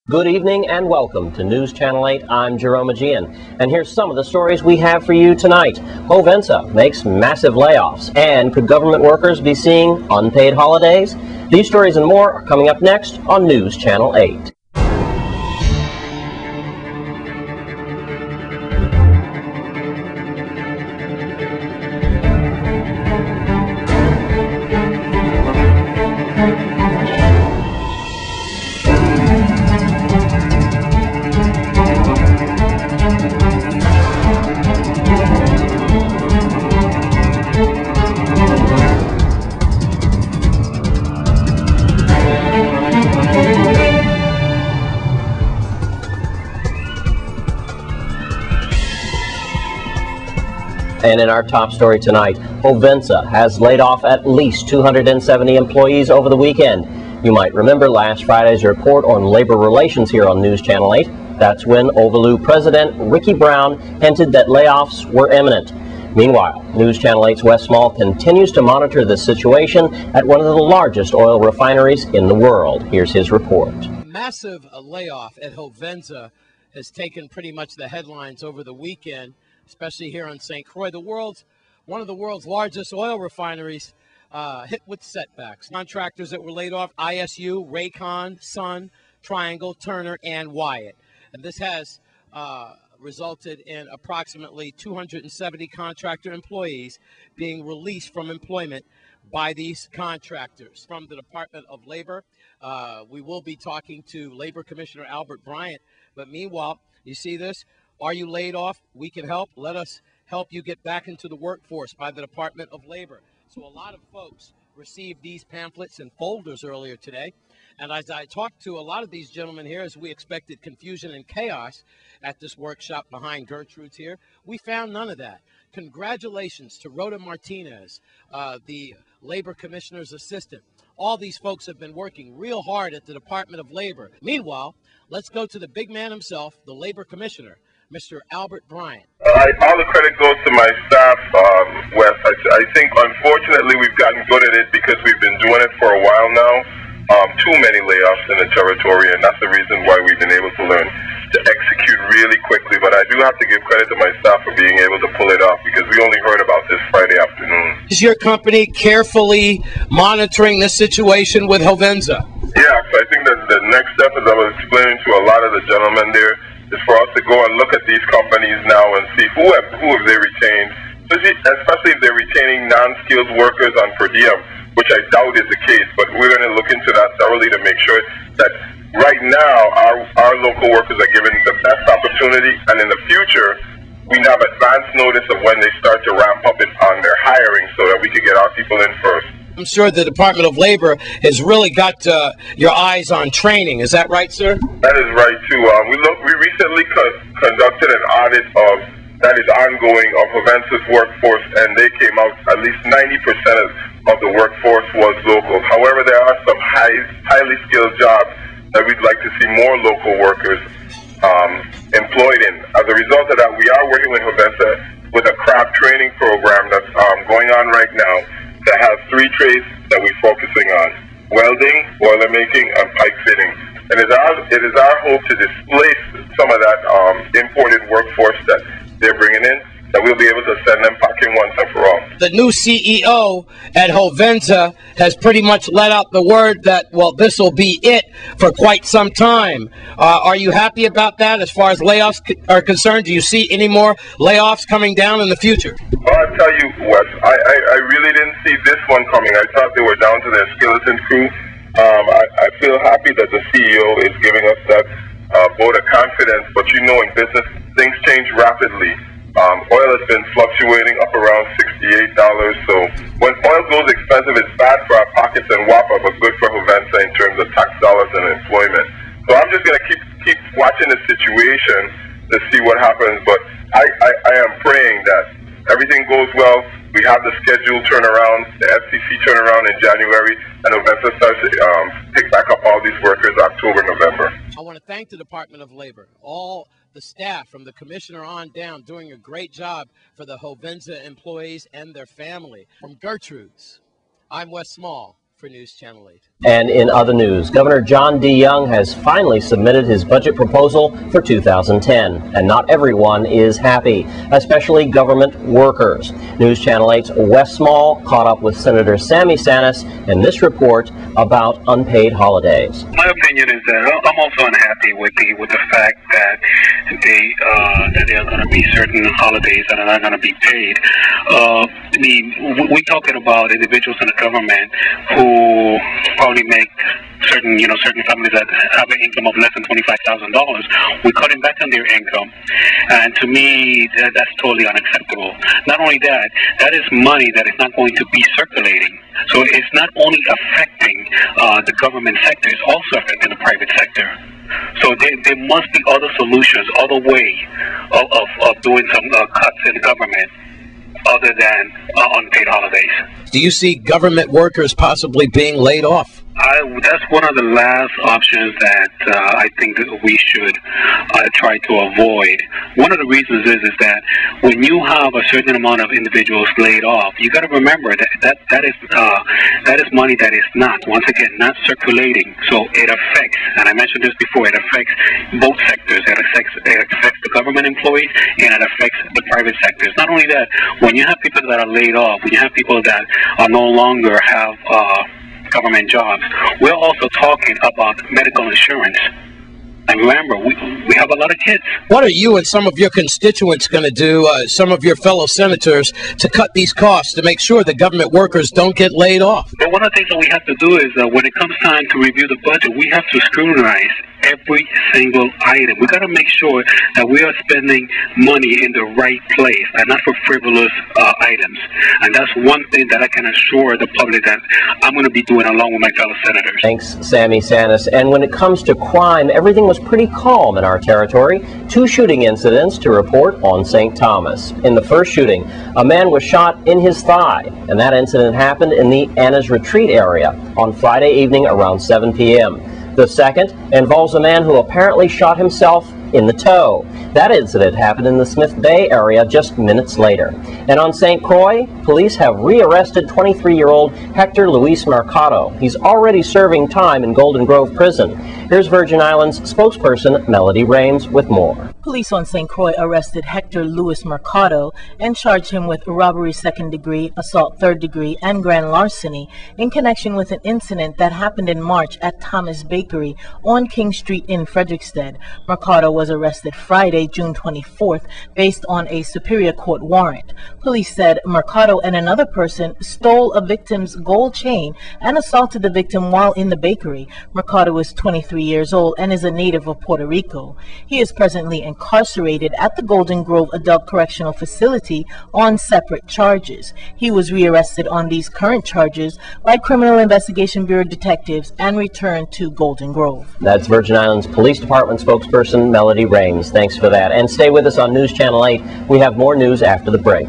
Good evening and welcome to News Channel 8. I'm Jerome Aegean, and here's some of the stories we have for you tonight. Hovensa makes massive layoffs, and could government workers be seeing unpaid holidays? These stories and more are coming up next on News Channel 8. And in our top story tonight, Hovensa has laid off at least 270 employees over the weekend. You might remember last Friday's report on labor relations here on News Channel 8. That's when Overlu President Ricky Brown hinted that layoffs were imminent. Meanwhile, News Channel 8's Wes Small continues to monitor the situation at one of the largest oil refineries in the world. Here's his report. A massive layoff at Hovensa has taken pretty much the headlines over the weekend, especially here on St. Croix. One of the world's largest oil refineries hit with setbacks. Contractors that were laid off: ISU, Raycon, Sun, Triangle, Turner, and Wyatt. And this has resulted in approximately 270 contractor employees being released from employment by these contractors. From the Department of Labor, we will be talking to Labor Commissioner Albert Bryant. But meanwhile, you see this? Are you laid off? We can help. Let us help you get back into the workforce by the Department of Labor. So a lot of folks received these pamphlets and folders earlier today. And as I talked to a lot of these gentlemen here, as we expected confusion and chaos at this workshop behind Gertrude's here, we found none of that. Congratulations to Rhoda Martinez, the Labor Commissioner's assistant. All these folks have been working real hard at the Department of Labor. Meanwhile, let's go to the big man himself, the Labor Commissioner, Mr. Albert Bryant. All the credit goes to my staff, Wes. I think, unfortunately, we've gotten good at it because we've been doing it for a while now. Too many layoffs in the territory, and that's the reason why we've been able to learn to execute really quickly. But I do have to give credit to my staff for being able to pull it off, because we only heard about this Friday afternoon. Is your company carefully monitoring this situation with Hovensa? Yeah, so I think that the next step, as I was explaining to a lot of the gentlemen there, is for us to go and look at these companies now and see who have they retained, especially if they're retaining non-skilled workers on per diem, which I doubt is the case. But we're going to look into that thoroughly to make sure that right now our local workers are given the best opportunity, and in the future we have advance notice of when they start to ramp up on their hiring so that we can get our people in first. I'm sure the Department of Labor has really got your eyes on training. Is that right, sir? That is right, too. We recently conducted an audit that is ongoing of Hovensa's workforce, and they came out at least 90% of the workforce was local. However, there are some highly skilled jobs that we'd like to see more local workers employed in. As a result of that, we are working with Hovensa with a craft training program that's going on right now that has 3 trades that we're focusing on: welding, boilermaking, and pipe fitting. And it is our hope to displace some of that imported workforce that they're bringing in, that we'll be able to send them packing once and for all. The new CEO at Hovensa has pretty much let out the word that, well, this will be it for quite some time. Are you happy about that as far as layoffs are concerned? Do you see any more layoffs coming down in the future? Well, I'll tell you, Wes, I really didn't see this one coming. I thought they were down to their skeleton crew. I feel happy that the CEO is giving us that vote of confidence, but you know, in business, things change rapidly. Oil has been fluctuating up around $68, so when oil goes expensive, it's bad for our pockets and WAPA, but good for Hovensa in terms of tax dollars and employment. So I'm just going to keep watching the situation to see what happens, but I am praying that everything goes well. We have the scheduled turnaround, the FCC turnaround in January, and Hovensa starts to pick back up all these workers October, November. I want to thank the Department of Labor, all the staff from the commissioner on down, doing a great job for the Hovensa employees and their family. From Gertrude's, I'm Wes Small. for News Channel 8. And in other news, Governor John D. Young has finally submitted his budget proposal for 2010. And not everyone is happy, especially government workers. News Channel 8's Wes Small caught up with Senator Sammy Sanis in this report about unpaid holidays. My opinion is that I'm also unhappy with the fact that there are going to be certain holidays that are not going to be paid. I mean, we're talking about individuals in the government who probably make certain families that have an income of less than $25,000. We're cutting back on their income, and to me, that's totally unacceptable. Not only that, that is money that is not going to be circulating. So it's not only affecting the government sector, it's also affecting the private sector. So there must be other solutions, other way of doing some cuts in the government other than unpaid holidays. Do you see government workers possibly being laid off? That's one of the last options that I think that we should try to avoid. One of the reasons is that when you have a certain amount of individuals laid off, you got to remember that is money that is not not circulating. So it affects, and I mentioned this before, it affects both sectors. It affects the government employees and it affects the private sectors. Not only that, when you have people that are laid off, when you have people that are no longer have government jobs, we're also talking about medical insurance. And remember, we have a lot of kids. What are you and some of your constituents going to do, some of your fellow senators, to cut these costs to make sure the government workers don't get laid off? But one of the things that we have to do is when it comes time to review the budget, we have to scrutinize every single item. We got to make sure that we are spending money in the right place and not for frivolous items. And that's one thing that I can assure the public that I'm going to be doing along with my fellow senators. Thanks, Sammy Sanis. And when it comes to crime, everything was pretty calm in our territory. 2 shooting incidents to report on St. Thomas. In the first shooting, a man was shot in his thigh, and that incident happened in the Anna's Retreat area on Friday evening around 7 p.m. The second involves a man who apparently shot himself in the toe. That incident happened in the Smith Bay area just minutes later. And on St. Croix, police have rearrested 23-year-old Hector Luis Mercado. He's already serving time in Golden Grove Prison. Here's Virgin Islands spokesperson Melody Rames with more. Police on St. Croix arrested Hector Luis Mercado and charged him with robbery 2nd degree, assault 3rd degree, and grand larceny in connection with an incident that happened in March at Thomas Bakery on King Street in Frederiksted. Mercado was arrested Friday, June 24th, based on a Superior Court warrant. Police said Mercado and another person stole a victim's gold chain and assaulted the victim while in the bakery. Mercado is 23 years old and is a native of Puerto Rico. He is presently incarcerated at the Golden Grove Adult Correctional Facility on separate charges. He was rearrested on these current charges by Criminal Investigation Bureau detectives and returned to Golden Grove. That's Virgin Islands Police Department spokesperson Melody Rames. Thanks for that. And stay with us on News Channel 8. We have more news after the break.